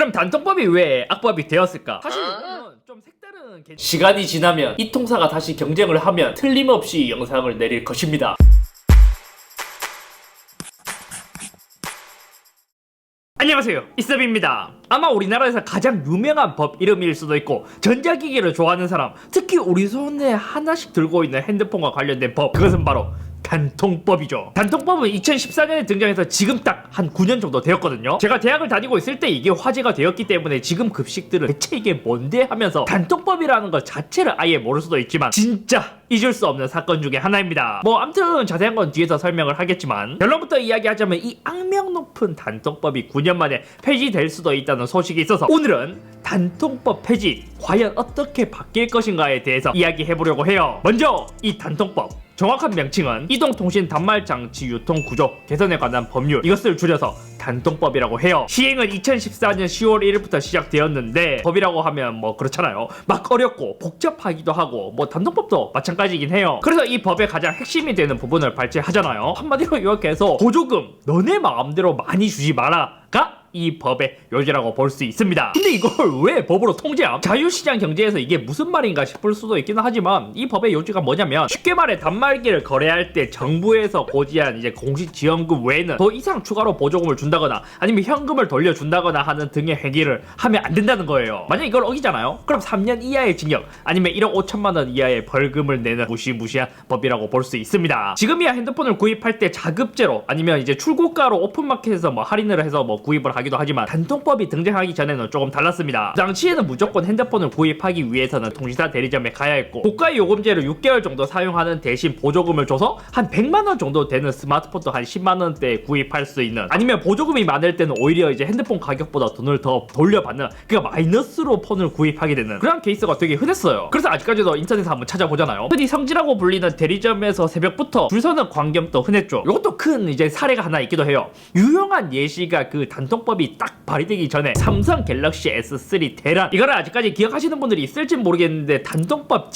그럼 단통법이 왜 악법이 되었을까? 사실 이거는 좀 색다른 시간이 지나면 이 통사가 다시 경쟁을 하면 틀림없이 영상을 내릴 것입니다. 안녕하세요, 이섭입니다. 아마 우리나라에서 가장 유명한 법 이름일 수도 있고 전자기기를 좋아하는 사람, 특히 우리 손에 하나씩 들고 있는 핸드폰과 관련된 법, 그것은 바로 단통법이죠. 단통법은 2014년에 등장해서 지금 딱 한 9년 정도 되었거든요. 제가 대학을 다니고 있을 때 이게 화제가 되었기 때문에 지금 급식들은 대체 이게 뭔데 하면서 단통법이라는 것 자체를 아예 모를 수도 있지만 진짜 잊을 수 없는 사건 중에 하나입니다. 뭐 아무튼 자세한 건 뒤에서 설명을 하겠지만 결론부터 이야기하자면 이 악명 높은 단통법이 9년 만에 폐지될 수도 있다는 소식이 있어서 오늘은 단통법 폐지 과연 어떻게 바뀔 것인가에 대해서 이야기해보려고 해요. 먼저 이 단통법 정확한 명칭은 이동통신 단말장치 유통구조 개선에 관한 법률, 이것을 줄여서 단통법이라고 해요. 시행은 2014년 10월 1일부터 시작되었는데 법이라고 하면 뭐 그렇잖아요. 막 어렵고 복잡하기도 하고 뭐 단통법도 마찬가지긴 해요. 그래서 이 법의 가장 핵심이 되는 부분을 발췌하잖아요. 한마디로 요약해서 보조금 너네 마음대로 많이 주지 마라가 이 법의 요지라고 볼 수 있습니다. 근데 이걸 왜 법으로 통제함? 자유시장 경제에서 이게 무슨 말인가 싶을 수도 있기는 하지만 이 법의 요지가 뭐냐면 쉽게 말해 단말기를 거래할 때 정부에서 고지한 이제 공식 지원금 외에는 더 이상 추가로 보조금을 준다거나 아니면 현금을 돌려준다거나 하는 등의 행위를 하면 안 된다는 거예요. 만약 이걸 어기잖아요? 그럼 3년 이하의 징역 아니면 1억 5천만 원 이하의 벌금을 내는 무시무시한 법이라고 볼 수 있습니다. 지금이야 핸드폰을 구입할 때 자급제로 아니면 이제 출고가로 오픈마켓에서 뭐 할인을 해서 뭐 구입을 하기도 하지만 단통법이 등장하기 전에는 조금 달랐습니다. 그 당시에는 무조건 핸드폰을 구입하기 위해서는 통신사 대리점에 가야 했고 고가 요금제를 6개월 정도 사용하는 대신 보조금을 줘서 한 100만원 정도 되는 스마트폰도 한 10만원대에 구입할 수 있는, 아니면 보조금이 많을 때는 오히려 이제 핸드폰 가격보다 돈을 더 돌려받는, 그러니까 마이너스로 폰을 구입하게 되는 그런 케이스가 되게 흔했어요. 그래서 아직까지도 인터넷에 한번 찾아보잖아요. 흔히 성지라고 불리는 대리점에서 새벽부터 줄 서는 광경도 흔했죠. 이것도 큰 이제 사례가 하나 있기도 해요. 유용한 예시가 그 단통법이 딱 발의되기 전에 삼성 갤럭시 S3 대란, 이거를 아직까지 기억하시는 분들이 있을진 모르겠는데 단통법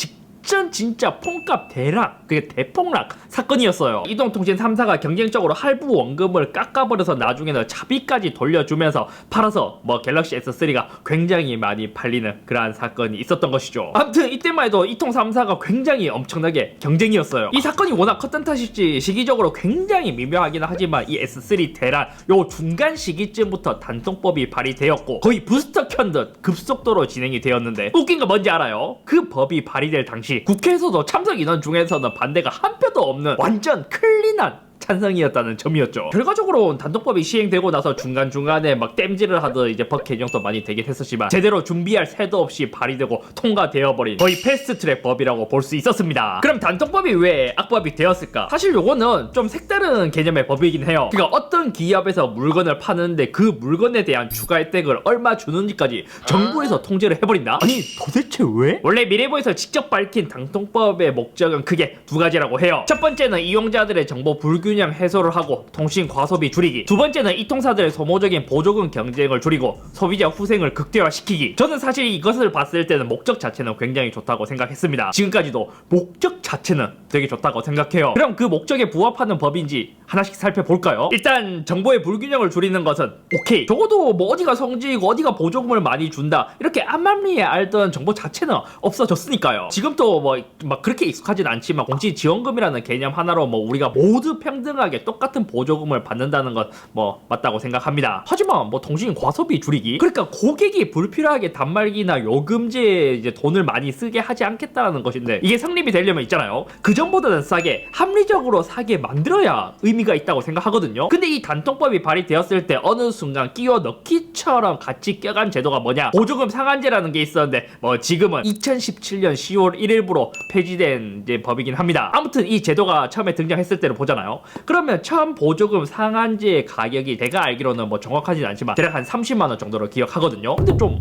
진짜 폰값 대락, 그게 대폭락 사건이었어요. 이동통신 3사가 경쟁적으로 할부 원금을 깎아버려서 나중에는 차비까지 돌려주면서 팔아서 뭐 갤럭시 S3가 굉장히 많이 팔리는 그러한 사건이 있었던 것이죠. 아무튼 이때만 해도 이통 3사가 굉장히 엄청나게 경쟁이었어요. 이 사건이 워낙 컸던 탓일지 시기적으로 굉장히 미묘하긴 하지만 이 S3 대란 요 중간 시기쯤부터 단통법이 발의되었고 거의 부스터 켠 듯 급속도로 진행이 되었는데 웃긴 거 뭔지 알아요? 그 법이 발의될 당시 국회에서도 참석 인원 중에서는 반대가 한 표도 없는 완전 클린한 찬성이었다는 점이었죠. 결과적으로 단통법이 시행되고 나서 중간중간에 막 땜질을 하던 이제 법 개정도 많이 되긴 했었지만 제대로 준비할 새도 없이 발의되고 통과되어버린 거의 패스트트랙 법이라고 볼 수 있었습니다. 그럼 단통법이 왜 악법이 되었을까? 사실 요거는 좀 색다른 개념의 법이긴 해요. 그러니까 어떤 기업에서 물건을 파는데 그 물건에 대한 추가 혜택을 얼마 주는지까지 정부에서 통제를 해버린다? 아니 도대체 왜? 원래 미래부에서 직접 밝힌 단통법의 목적은 크게 두 가지라고 해요. 첫 번째는 이용자들의 정보 불균형 해소를 하고 통신 과소비 줄이기, 두 번째는 이 통사들의 소모적인 보조금 경쟁을 줄이고 소비자 후생을 극대화시키기. 저는 사실 이것을 봤을 때는 목적 자체는 굉장히 좋다고 생각했습니다. 지금까지도 목적 자체는 되게 좋다고 생각해요. 그럼 그 목적에 부합하는 법인지 하나씩 살펴볼까요? 일단 정보의 불균형을 줄이는 것은 오케이, 적어도 뭐 어디가 성지이고 어디가 보조금을 많이 준다 이렇게 암암리에 알던 정보 자체는 없어졌으니까요. 지금 또 뭐 막 그렇게 익숙하진 않지만 공시 지원금이라는 개념 하나로 뭐 우리가 모두 평등하게 똑같은 보조금을 받는다는 건 뭐 맞다고 생각합니다. 하지만 뭐 통신 과소비 줄이기, 그러니까 고객이 불필요하게 단말기나 요금제에 이제 돈을 많이 쓰게 하지 않겠다라는 것인데 이게 성립이 되려면 있잖아요, 그 전보다는 싸게 합리적으로 사게 만들어야 의미가 있다고 생각하거든요. 근데 이 단통법이 발의되었을 때 어느 순간 끼워 넣기처럼 같이 껴간 제도가 뭐냐, 보조금 상한제라는 게 있었는데 뭐 지금은 2017년 10월 1일부로 폐지된 이제 법이긴 합니다. 아무튼 이 제도가 처음에 등장했을 때를 보잖아요. 그러면 처음 보조금 상한제의 가격이 제가 알기로는 뭐 정확하진 않지만 대략 한 30만원 정도로 기억하거든요. 근데 좀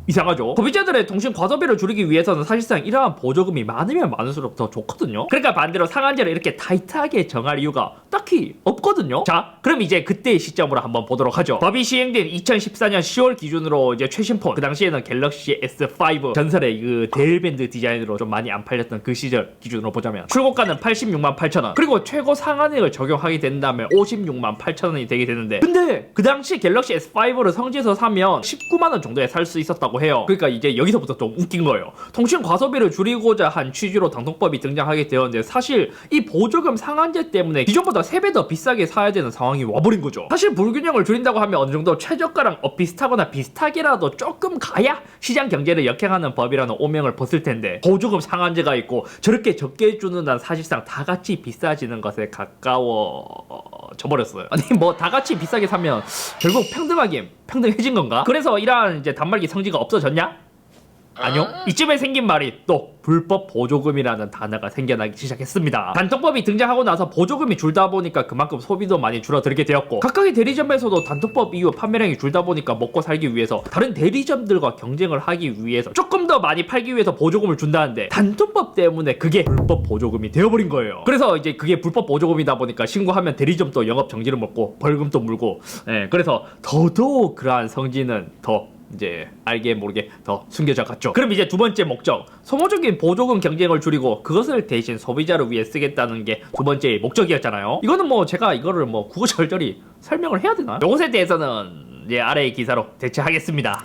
이상하죠? 소비자들의 통신 과소비를 줄이기 위해서는 사실상 이러한 보조금이 많으면 많을수록 더 좋거든요. 그러니까 반대로 상한제를 이렇게 타이트하게 정할 이유가 딱히 없거든요. 자, 그럼 이제 그때의 시점으로 한번 보도록 하죠. 법이 시행된 2014년 10월 기준으로 이제 최신폰, 그 당시에는 갤럭시 S5 전설의 그 데일밴드 디자인으로 좀 많이 안 팔렸던 그 시절 기준으로 보자면 출고가는 86만 8천원, 그리고 최고 상한액을 적용하게 된다면 56만 8천원이 되게 되는데, 근데 그 당시 갤럭시 S5를 성지에서 사면 19만원 정도에 살 수 있었다고 해요. 그러니까 이제 여기서부터 좀 웃긴 거예요. 통신 과소비를 줄이고자 한 취지로 당통법이 등장하게 되었는데, 사실 이 보조금 상한제 때문에 기존보다 3배 더 비싸게 사야 되는 상황이 와버린 거죠. 사실 불균형을 줄인다고 하면 어느 정도 최저가랑 비슷하거나 비슷하게라도 조금 가야 시장 경제를 역행하는 법이라는 오명을 벗을 텐데, 보조금 상한제가 있고 저렇게 적게 주는 한 사실상 다 같이 비싸지는 것에 가까워져 버렸어요. 아니 뭐 다 같이 비싸게 사면 결국 평등해진 건가? 그래서 이러한 이제 단말기 성지가 없어졌냐? 아니요. 이쯤에 생긴 말이 또 불법 보조금이라는 단어가 생겨나기 시작했습니다. 단통법이 등장하고 나서 보조금이 줄다 보니까 그만큼 소비도 많이 줄어들게 되었고, 각각의 대리점에서도 단통법 이후 판매량이 줄다 보니까 먹고 살기 위해서 다른 대리점들과 경쟁을 하기 위해서 조금 더 많이 팔기 위해서 보조금을 준다는데, 단통법 때문에 그게 불법 보조금이 되어버린 거예요. 그래서 이제 그게 불법 보조금이다 보니까 신고하면 대리점도 영업 정지를 먹고 벌금도 물고, 그래서 더더욱 그러한 성지는 더 이제 알게 모르게 더 숨겨져 갔죠. 그럼 이제 두 번째 목적, 소모적인 보조금 경쟁을 줄이고 그것을 대신 소비자를 위해 쓰겠다는 게 두 번째 목적이었잖아요. 이거는 뭐 제가 이거를 뭐 구구절절히 설명을 해야 되나? 이것에 대해서는 이제 아래의 기사로 대체하겠습니다.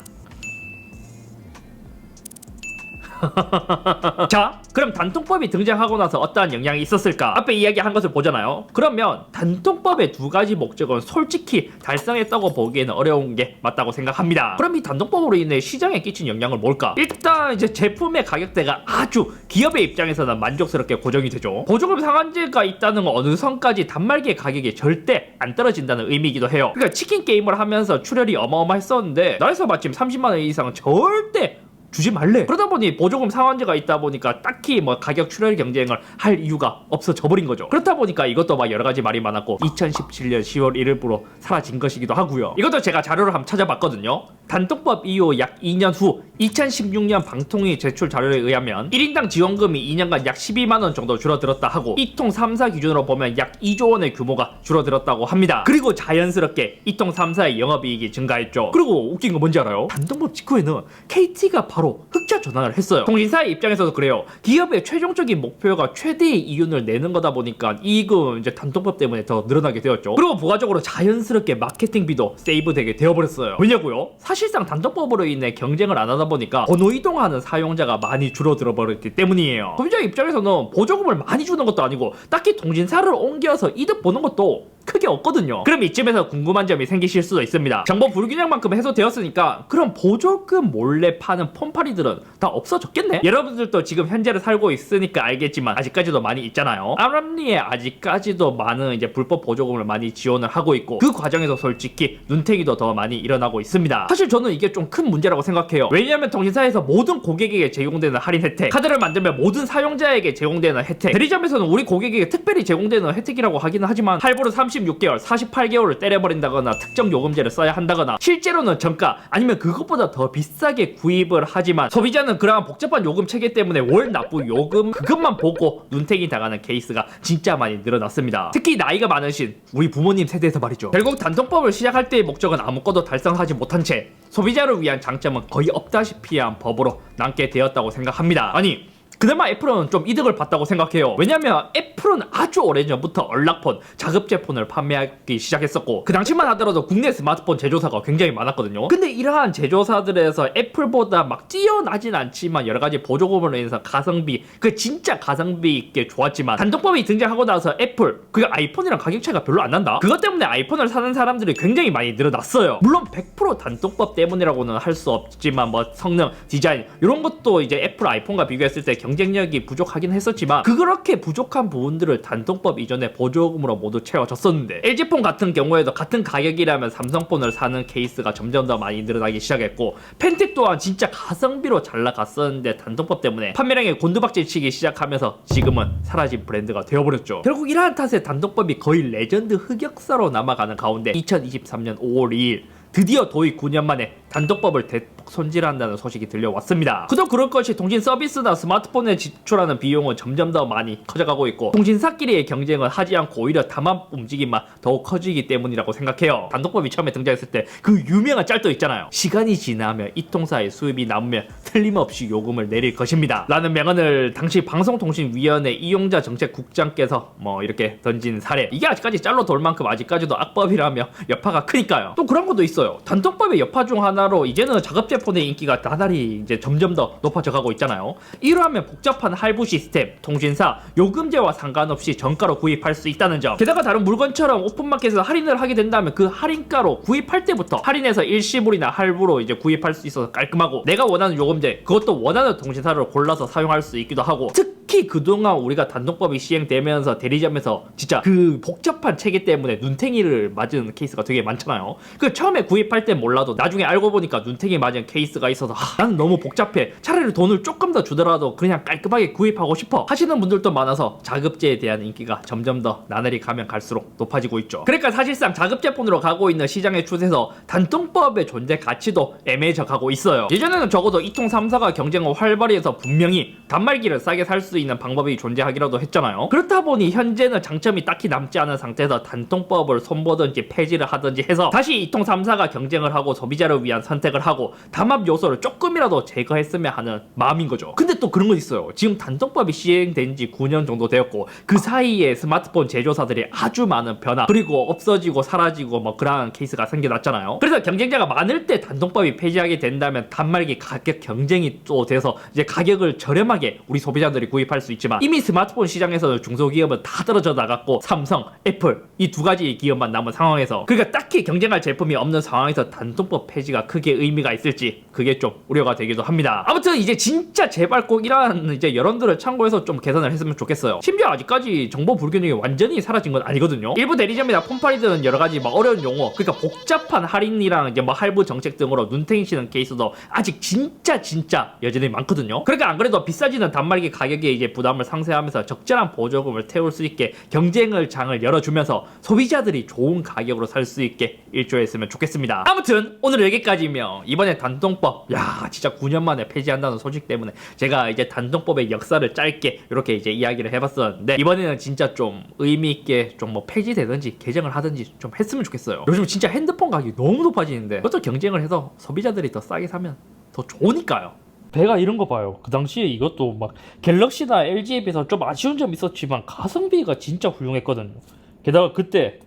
자, 그럼 단통법이 등장하고 나서 어떠한 영향이 있었을까? 앞에 이야기한 것을 보잖아요. 그러면 단통법의 두 가지 목적은 솔직히 달성했다고 보기에는 어려운 게 맞다고 생각합니다. 그럼 이 단통법으로 인해 시장에 끼친 영향은 뭘까? 일단 이제 제품의 가격대가 아주 기업의 입장에서는 만족스럽게 고정이 되죠. 보조금 상한제가 있다는 건 어느 선까지 단말기의 가격이 절대 안 떨어진다는 의미이기도 해요. 그러니까 치킨 게임을 하면서 출혈이 어마어마했었는데 나에서 마침 30만원 이상 절대 주지 말래. 그러다 보니 보조금 상한제가 있다 보니까 딱히 뭐 가격 출혈 경쟁을 할 이유가 없어져 버린 거죠. 그렇다 보니까 이것도 막 여러 가지 말이 많았고 2017년 10월 1일부로 사라진 것이기도 하고요. 이것도 제가 자료를 한번 찾아봤거든요. 단통법 이후 약 2년 후 2016년 방통위 제출 자료에 의하면 1인당 지원금이 2년간 약 12만원 정도 줄어들었다 하고, 이통 3사 기준으로 보면 약 2조 원의 규모가 줄어들었다고 합니다. 그리고 자연스럽게 이통 3사의 영업이익이 증가했죠. 그리고 웃긴 거 뭔지 알아요? 단통법 직후에는 KT가 바로 흑자 전환을 했어요. 통신사의 입장에서도 그래요. 기업의 최종적인 목표가 최대의 이윤을 내는 거다 보니까 이익은 이제 단통법 때문에 더 늘어나게 되었죠. 그리고 부가적으로 자연스럽게 마케팅비도 세이브되게 되어버렸어요. 왜냐고요? 사실상 단통법으로 인해 경쟁을 안 하다 보니까 번호 이동하는 사용자가 많이 줄어들어 버렸기 때문이에요. 소비자 입장에서는 보조금을 많이 주는 것도 아니고 딱히 통신사를 옮겨서 이득 보는 것도 크게 없거든요. 그럼 이쯤에서 궁금한 점이 생기실 수도 있습니다. 정보 불균형만큼 해소되었으니까 그럼 보조금 몰래 파는 폰파리들은 다 없어졌겠네? 여러분들도 지금 현재를 살고 있으니까 알겠지만 아직까지도 많이 있잖아요. 아람리에 아직까지도 많은 이제 불법 보조금을 많이 지원을 하고 있고, 그 과정에서 솔직히 눈탱이도 더 많이 일어나고 있습니다. 사실 저는 이게 좀 큰 문제라고 생각해요. 왜냐하면 통신사에서 모든 고객에게 제공되는 할인 혜택, 카드를 만들면 모든 사용자에게 제공되는 혜택, 대리점에서는 우리 고객에게 특별히 제공되는 혜택이라고 하기는 하지만 할부로 36개월, 48개월을 때려버린다거나 특정 요금제를 써야 한다거나 실제로는 정가 아니면 그것보다 더 비싸게 구입을 하지만 소비자는 그러한 복잡한 요금 체계 때문에 월 납부 요금 그것만 보고 눈탱이 당하는 케이스가 진짜 많이 늘어났습니다. 특히 나이가 많으신 우리 부모님 세대에서 말이죠. 결국 단통법을 시작할 때의 목적은 아무것도 달성하지 못한 채 소비자를 위한 장점은 거의 없다시피 한 법으로 남게 되었다고 생각합니다. 아니, 그나마 애플은 좀 이득을 봤다고 생각해요. 왜냐면 애플은 아주 오래전부터 언락폰, 자급제폰을 판매하기 시작했었고, 그 당시만 하더라도 국내 스마트폰 제조사가 굉장히 많았거든요. 근데 이러한 제조사들에서 애플보다 막 뛰어나진 않지만 여러가지 보조금으로 인해서 가성비, 그 진짜 가성비 있게 좋았지만 단통법이 등장하고 나서 애플, 그 아이폰이랑 가격 차이가 별로 안 난다? 그것 때문에 아이폰을 사는 사람들이 굉장히 많이 늘어났어요. 물론 100% 단통법 때문이라고는 할 수 없지만 뭐 성능, 디자인 이런 것도 이제 애플 아이폰과 비교했을 때 경쟁력이 부족하긴 했었지만 그렇게 부족한 부분들을 단통법 이전에 보조금으로 모두 채워졌었는데, LG폰 같은 경우에도 같은 가격이라면 삼성폰을 사는 케이스가 점점 더 많이 늘어나기 시작했고, 펜텍 또한 진짜 가성비로 잘 나갔었는데 단통법 때문에 판매량이 곤두박질 치기 시작하면서 지금은 사라진 브랜드가 되어버렸죠. 결국 이러한 탓에 단통법이 거의 레전드 흑역사로 남아가는 가운데 2023년 5월 2일 드디어 도입 9년 만에 단독법을 대폭 손질한다는 소식이 들려왔습니다. 그도 그럴 것이 통신 서비스나 스마트폰에 지출하는 비용은 점점 더 많이 커져가고 있고 통신사끼리의 경쟁은 하지 않고 오히려 담합 움직임만 더욱 커지기 때문이라고 생각해요. 단독법이 처음에 등장했을 때 그 유명한 짤도 있잖아요. 시간이 지나면 이 통사의 수입이 남으면 틀림없이 요금을 내릴 것입니다 라는 명언을 당시 방송통신위원회 이용자 정책국장께서 뭐 이렇게 던진 사례, 이게 아직까지 짤로 돌 만큼 아직까지도 악법이라며 여파가 크니까요. 또 그런 것도 있어요. 단독법의 여파 중 하나로 이제는 자급제폰의 인기가 나날이 이제 점점 더 높아져 가고 있잖아요. 이러하면 복잡한 할부 시스템, 통신사, 요금제와 상관없이 정가로 구입할 수 있다는 점, 게다가 다른 물건처럼 오픈마켓에서 할인을 하게 된다면 그 할인가로 구입할 때부터 할인해서 일시불이나 할부로 이제 구입할 수 있어서 깔끔하고, 내가 원하는 요금제 그것도 원하는 통신사를 골라서 사용할 수 있기도 하고, 특히 그동안 우리가 단독법이 시행되면서 대리점에서 진짜 그 복잡한 체계 때문에 눈탱이를 맞은 케이스가 되게 많잖아요. 그 처음에 구입할 땐 몰라도 나중에 알고 보니까 눈탱이 맞은 케이스가 있어서 나는 너무 복잡해, 차라리 돈을 조금 더 주더라도 그냥 깔끔하게 구입하고 싶어 하시는 분들도 많아서 자급제에 대한 인기가 점점 더 나날이 가면 갈수록 높아지고 있죠. 그러니까 사실상 자급제폰으로 가고 있는 시장의 추세에서 단통법의 존재 가치도 애매해져 가고 있어요. 예전에는 적어도 이통 3사가 경쟁을 활발히 해서 분명히 단말기를 싸게 살 수 있는 방법이 존재하기라도 했잖아요. 그렇다 보니 현재는 장점이 딱히 남지 않은 상태에서 단통법을 손보든지 폐지를 하든지 해서 다시 이통 3사가 경쟁을 하고 소비자를 위한 선택을 하고 담합 요소를 조금이라도 제거했으면 하는 마음인 거죠. 근데 또 그런 건 있어요. 지금 단통법이 시행된 지 9년 정도 되었고 그 사이에 스마트폰 제조사들이 아주 많은 변화, 그리고 없어지고 사라지고 뭐 그런 케이스가 생겨났잖아요. 그래서 경쟁자가 많을 때 단통법이 폐지하게 된다면 단말기 가격 경쟁이 또 돼서 이제 가격을 저렴하게 우리 소비자들이 구입할 수 있지만, 이미 스마트폰 시장에서는 중소기업은 다 떨어져 나갔고 삼성, 애플 이 두 가지 기업만 남은 상황에서, 그러니까 딱히 경쟁할 제품이 없는 상황에서 단통법 폐지가 크게 의미가 있을지 그게 좀 우려가 되기도 합니다. 아무튼 이제 진짜 제발 꼭 이러한 이제 여론들을 참고해서 좀 개선을 했으면 좋겠어요. 심지어 아직까지 정보 불균형이 완전히 사라진 건 아니거든요. 일부 대리점이나 폰팔이 등 여러 가지 막 어려운 용어, 그러니까 복잡한 할인이랑 이제 뭐 할부 정책 등으로 눈탱이 치는 케이스도 아직 진짜 여전히 많거든요. 그러니까 안 그래도 비싸지는 단말기 가격에 이제 부담을 상쇄하면서 적절한 보조금을 태울 수 있게 경쟁을 장을 열어주면서 소비자들이 좋은 가격으로 살 수 있게 일조했으면 좋겠습니다. 아무튼 오늘 여기까지며, 이번에 단통법 진짜 9년 만에 폐지한다는 소식 때문에 제가 이제 단통법의 역사를 짧게 이렇게 이제 이야기를 해봤었는데, 이번에는 진짜 좀 의미 있게 좀 뭐 폐지되든지 개정을 하든지 좀 했으면 좋겠어요. 요즘 진짜 핸드폰 가격이 너무 높아지는데 그것도 경쟁을 해서 소비자들이 더 싸게 사면 더 좋으니까요. 배가 이런 거 봐요. 그 당시에 이것도 막 갤럭시나 LG에 비해서 좀 아쉬운 점이 있었지만 가성비가 진짜 훌륭했거든요. 게다가 그때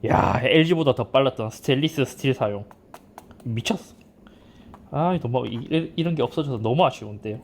LG보다 더 빨랐던 스테인리스 스틸 사용 미쳤어. 이런 게 없어져서 너무 아쉬운데요.